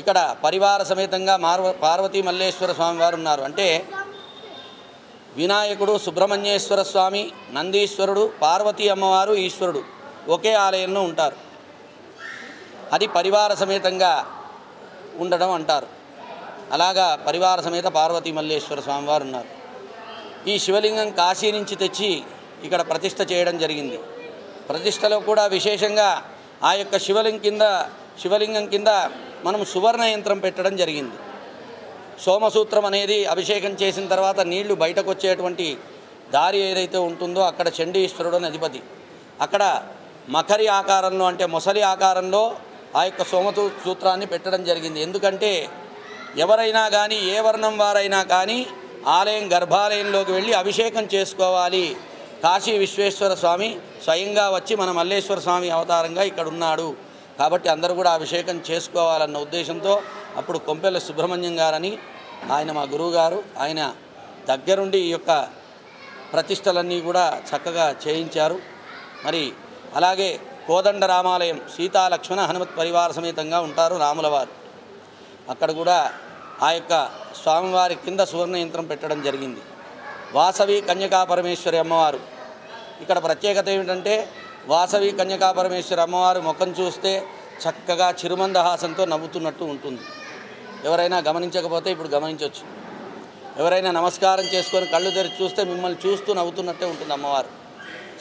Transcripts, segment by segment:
ఇక్కడ పరివార సమేతంగా పార్వతీ మల్లేశ్వర స్వామి వారు ఉన్నారు. అంటే వినాయకుడు, సుబ్రహ్మణ్యేశ్వర స్వామి, నందీశ్వరుడు, పార్వతీ అమ్మవారు, ఈశ్వరుడు ఒకే ఆలయంలో ఉంటారు. అది పరివార సమేతంగా ఉండడం అంటారు. అలాగా పరివార సమేత పార్వతీ మల్లేశ్వర స్వామి వారు ఉన్నారు. ఈ శివలింగం కాశీ నుంచి తెచ్చి ఇక్కడ ప్రతిష్ఠ చేయడం జరిగింది. ప్రతిష్టలో కూడా విశేషంగా ఆ యొక్క శివలింగం కింద మనం సువర్ణ యంత్రం పెట్టడం జరిగింది. సోమసూత్రం అనేది అభిషేకం చేసిన తర్వాత నీళ్లు బయటకు వచ్చేటువంటి దారి ఏదైతే ఉంటుందో అక్కడ చండీశ్వరుడు అని అధిపతి. అక్కడ మకరి ఆకారంలో అంటే మొసలి ఆకారంలో ఆ యొక్క సూత్రాన్ని పెట్టడం జరిగింది. ఎందుకంటే ఎవరైనా కానీ ఏ వర్ణం వారైనా కానీ ఆలయం గర్భాలయంలోకి వెళ్ళి అభిషేకం చేసుకోవాలి. కాశీ విశ్వేశ్వర స్వామి స్వయంగా వచ్చి మన మల్లేశ్వర స్వామి అవతారంగా ఇక్కడ ఉన్నాడు కాబట్టి అందరూ కూడా అభిషేకం చేసుకోవాలన్న ఉద్దేశంతో అప్పుడు కొంపెల్ల సుబ్రహ్మణ్యం గారని ఆయన మా గురువు గారు, ఆయన దగ్గరుండి ఈ యొక్క ప్రతిష్టలన్నీ కూడా చక్కగా చేయించారు. మరి అలాగే కోదండ రామాలయం సీతా లక్ష్మణ హనుమత్ పరివార సమేతంగా ఉంటారు రాములవారు. అక్కడ కూడా ఆ యొక్క స్వామివారి కింద సువర్ణ యంత్రం పెట్టడం జరిగింది. వాసవి కన్యకా పరమేశ్వరి అమ్మవారు ఇక్కడ ప్రత్యేకత ఏమిటంటే వాసవి కన్యకా పరమేశ్వరి అమ్మవారు ముఖం చూస్తే చక్కగా చిరుమందహాసంతో నవ్వుతున్నట్టు ఉంటుంది. ఎవరైనా గమనించకపోతే ఇప్పుడు గమనించవచ్చు. ఎవరైనా నమస్కారం చేసుకొని కళ్ళు తెరిచి చూస్తే మిమ్మల్ని చూస్తూ నవ్వుతున్నట్టే ఉంటుంది అమ్మవారు.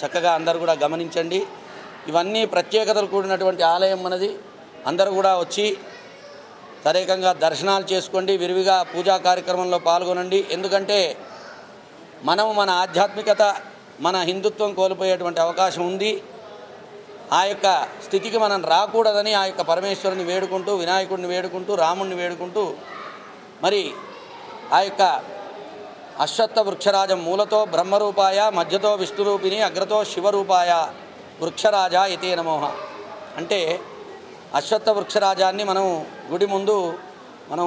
చక్కగా అందరూ కూడా గమనించండి. ఇవన్నీ ప్రత్యేకతలు కూడినటువంటి ఆలయం మనది. అందరూ కూడా వచ్చి తదేకంగా దర్శనాలు చేసుకోండి, విరివిగా పూజా కార్యక్రమంలో పాల్గొనండి. ఎందుకంటే మనం మన ఆధ్యాత్మికత, మన హిందుత్వం కోల్పోయేటువంటి అవకాశం ఉంది. ఆ యొక్క స్థితికి మనం రాకూడదని ఆ యొక్క పరమేశ్వరుని వేడుకుంటూ, వినాయకుడిని వేడుకుంటూ, రాముడిని వేడుకుంటూ మరి ఆ యొక్క అశ్వత్థ వృక్షరాజం మూలతో బ్రహ్మరూపాయ, మధ్యతో విష్ణురూపిణి, అగ్రతో శివరూపాయ వృక్షరాజ ఇతే నమోహ. అంటే అశ్వత్థ వృక్షరాజాన్ని మనం గుడి ముందు మనం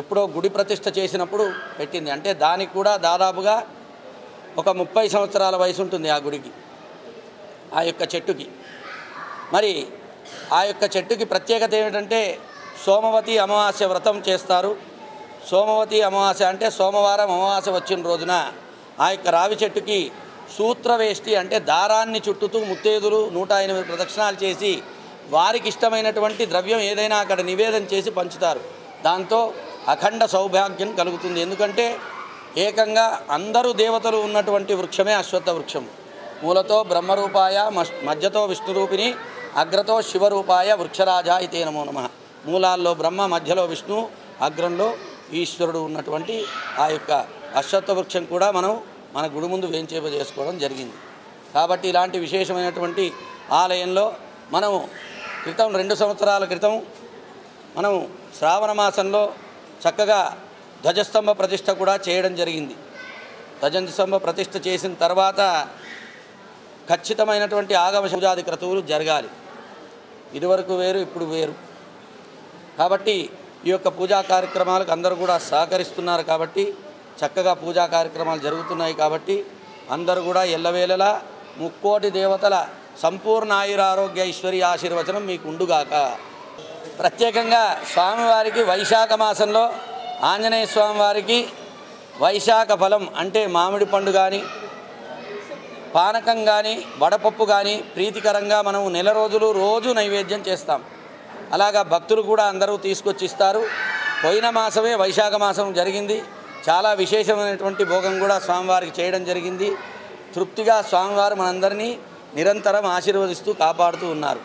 ఎప్పుడో గుడి ప్రతిష్ఠ చేసినప్పుడు పెట్టింది. అంటే దానికి కూడా దాదాపుగా ఒక 30 సంవత్సరాల వయసు ఉంటుంది ఆ గుడికి, ఆ యొక్క చెట్టుకి. మరి ఆ యొక్క చెట్టుకి ప్రత్యేకత ఏమిటంటే సోమవతి అమావాస్య వ్రతం చేస్తారు. సోమవతి అమావాస్య అంటే సోమవారం అమావాస్య వచ్చిన రోజున ఆ యొక్క రావి చెట్టుకి సూత్రవేష్టి అంటే దారాన్ని చుట్టుతూ ముత్తేదులు 108 ప్రదక్షిణాలు చేసి వారికి ఇష్టమైనటువంటి ద్రవ్యం ఏదైనా అక్కడ నివేదన చేసి పంచుతారు. దాంతో అఖండ సౌభాగ్యం కలుగుతుంది. ఎందుకంటే ఏకంగా అందరూ దేవతలు ఉన్నటువంటి వృక్షమే అశ్వత్థ వృక్షం. మూలతో బ్రహ్మరూపాయ, మధ్యతో విష్ణురూపిణి, అగ్రతో శివరూపాయ వృక్షరాజ ఇతే నమో నమః. మూలాల్లో బ్రహ్మ, మధ్యలో విష్ణు, అగ్రంలో ఈశ్వరుడు ఉన్నటువంటి ఆ యొక్క అశ్వత్థ వృక్షం కూడా మనం మన గుడి ముందు వేంచేపజేసుకోవడం జరిగింది. కాబట్టి ఇలాంటి విశేషమైనటువంటి ఆలయంలో మనము 2 సంవత్సరాల క్రితం మనం శ్రావణ మాసంలో చక్కగా ధ్వజస్తంభ ప్రతిష్ఠ కూడా చేయడం జరిగింది. ధ్వజస్తంభ ప్రతిష్ఠ చేసిన తర్వాత ఖచ్చితమైనటువంటి ఆగమ పూజాది క్రతువులు జరగాలి. ఇదివరకు వేరు, ఇప్పుడు వేరు. కాబట్టి ఈ యొక్క పూజా కార్యక్రమాలకు అందరూ కూడా సహకరిస్తున్నారు. కాబట్టి చక్కగా పూజా కార్యక్రమాలు జరుగుతున్నాయి. కాబట్టి అందరూ కూడా ఎల్లవేళలా ముక్కోటి దేవతల సంపూర్ణ ఆయురారోగ్య ఐశ్వర్య ఆశీర్వచనం మీకు ఉండుగాక. ప్రత్యేకంగా స్వామివారికి వైశాఖ మాసంలో ఆంజనేయ స్వామివారికి వైశాఖ ఫలం అంటే మామిడి పండు కానీ, పానకం కానీ, వడపప్పు కానీ ప్రీతికరంగా మనం నెల రోజులు రోజు నైవేద్యం చేస్తాం. అలాగా భక్తులు కూడా అందరూ తీసుకొచ్చి ఇస్తారు. పోయిన మాసమే వైశాఖ మాసం జరిగింది. చాలా విశేషమైనటువంటి భోగం కూడా స్వామివారికి చేయడం జరిగింది. తృప్తిగా స్వామివారు మనందరినీ నిరంతరం ఆశీర్వదిస్తూ కాపాడుతూ ఉన్నారు.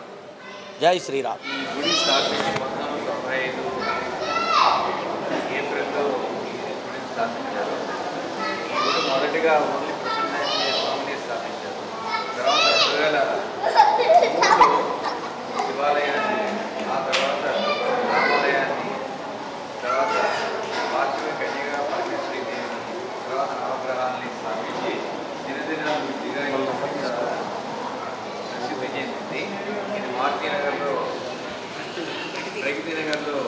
జై శ్రీరామ్. మొదటిగా ఓన్లీ ప్రసన్న స్వామిని స్థాపించారు. తర్వాత 2003 శివాలయాన్ని, ఆ తర్వాత రామాలయాన్ని, తర్వాత వాసవి కన్యగా పరమేశ్వరి దేవిని, తర్వాత నవగ్రహాలని స్థాపించి దినదినాభివృద్ధిగా ప్రసిద్ధి చెందింది. ఇది మారుతీనగర్లో, ప్రగతి నగర్లో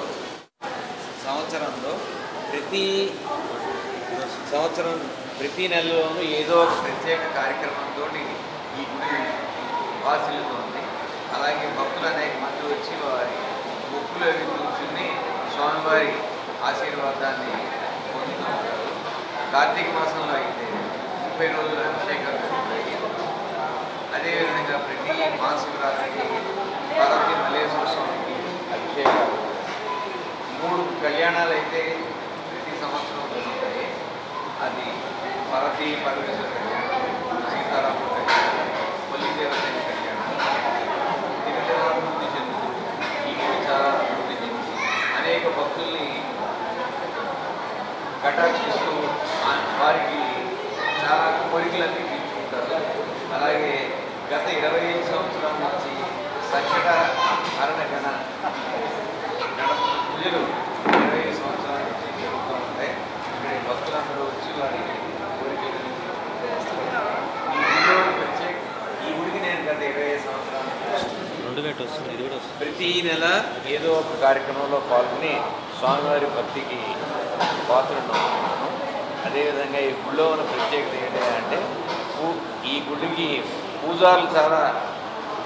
ప్రతి నెలలోనూ ఏదో ఒక ప్రత్యేక కార్యక్రమంతో ఈ గుడి వాసిల్లుతోంది. అలాగే భక్తులు అనేక మంది వచ్చి వారి మొక్కులు అవి కూర్చుని స్వామివారి ఆశీర్వాదాన్ని పొందుతూ ఉంటారు. కార్తీక మాసంలో అయితే 30 రోజుల అభిషేకాలు జరుగుతాయి. అదేవిధంగా ప్రతి మహాశివరాత్రికి పార్వతీ మల్లేశ్వర స్వామికి అభిషేకాలు, 3 కళ్యాణాలు అయితే ప్రతి సంవత్సరం జరుగుతాయి. అది పార్వతీ పరమేశ్వర కళ్యాణం, సీతారాముల కళ్యాణం, కొల్లిదేవత కళ్యాణం. దీని చాలా అభివృద్ధి చెందుతుంది. ఈ గుడి చాలా అభివృద్ధి చెందుతుంది. అనేక భక్తుల్ని కటాక్షిస్తూ వారికి చాలా కోరికలన్నీ తీర్చుకుంటారు. అలాగే గత 25 సంవత్సరాల నుంచి సంకట హరణ గణ పూజలు 25 సంవత్సరాల నుంచి జరుగుతూ ఉంటాయి. ఇక్కడ భక్తులందరూ వచ్చి వారికి కోరికలు చేస్తారు. ఈ గుడికి నేను గత 25 సంవత్సరాల ప్రతి నెల ఏదో ఒక కార్యక్రమంలో పాల్గొని స్వామివారి భక్తికి పాత్రను. అదేవిధంగా ఈ గుడిలో ఉన్న ప్రత్యేకత ఏంటంటే ఈ గుడికి పూజారులు చాలా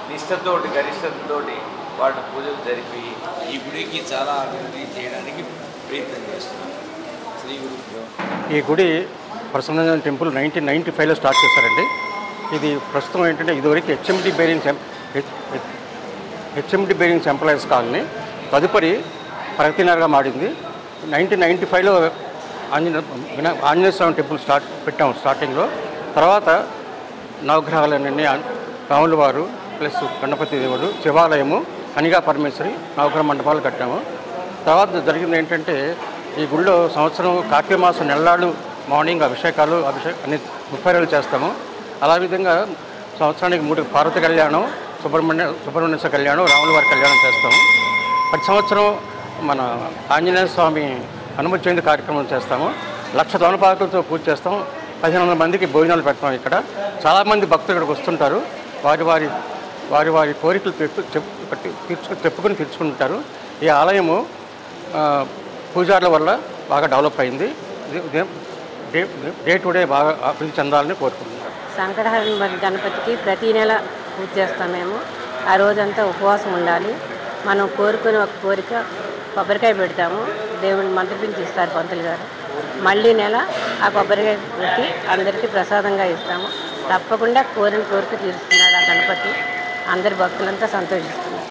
నిష్ఠతోటి గరిష్టతతోటి వాటి పూజలు జరిపి ఈ గుడికి చాలా అభివృద్ధి చేయడానికి ప్రయత్నం చేస్తున్నారు. శ్రీ గురు. ఈ గుడి ప్రసన్న టెంపుల్ 1995లో స్టార్ట్ చేశారండి. ఇది ప్రస్తుతం ఏంటంటే ఇదివరకు హెచ్ఎండి బేరింగ్స్ ఎంప్లాయీస్ కాలనీ, తదుపరి ప్రగతినగర్గా మారింది. 1995లో ఆంజనేయ స్వామి టెంపుల్ పెట్టాము స్టార్టింగ్లో. తర్వాత నవగ్రహాలన్నీ రాముల వారు ప్లస్ గణపతి దేవుడు, శివాలయము, కనిగా పరమేశ్వరి, నవగ్రహ మండపాలు కట్టాము. తర్వాత జరిగింది ఏంటంటే ఈ గుళ్ళో సంవత్సరం కార్తీక మాసం నెలలాడు మార్నింగ్ అభిషేకాలు అన్ని 30 రోజులు చేస్తాము. అలా విధంగా సంవత్సరానికి 3 పార్వతి కళ్యాణం, సుబ్రహ్మణ్యేశ్వర కళ్యాణం, రాముల వారి కళ్యాణం చేస్తాము. ప్రతి సంవత్సరం మన ఆంజనేయ స్వామి హనుమత్ జయంతి కార్యక్రమం చేస్తాము. 1,00,000 తమలపాకులతో పూజ చేస్తాం. 1,500 మందికి భోజనాలు పెడతాం. ఇక్కడ చాలామంది భక్తులు ఇక్కడికి వస్తుంటారు. వారి కోరికలు చెప్పుకొని తీర్చుకుంటారు. ఈ ఆలయము పూజారుల వల్ల బాగా డెవలప్ అయింది. డే టు డే బాగా అభివృద్ధి చెందాలని కోరుకుంటున్నారు. సంకటహరణ గణపతికి ప్రతి నెల పూజ చేస్తాం మేము. ఆ రోజంతా ఉపవాసం ఉండాలి. మనం కోరుకుని ఒక కోరిక కొబ్బరికాయ పెడతాము. దేవుడిని మంత్రపించి ఇస్తారు పంతులు గారు. మళ్ళీ నెల ఆ కొబ్బరికాయ పెట్టి అందరికీ ప్రసాదంగా ఇస్తాము. తప్పకుండా కోరిన కోరిక తీరుస్తున్నాడు ఆ గణపతి. అందరి భక్తులంతా సంతోషిస్తారు.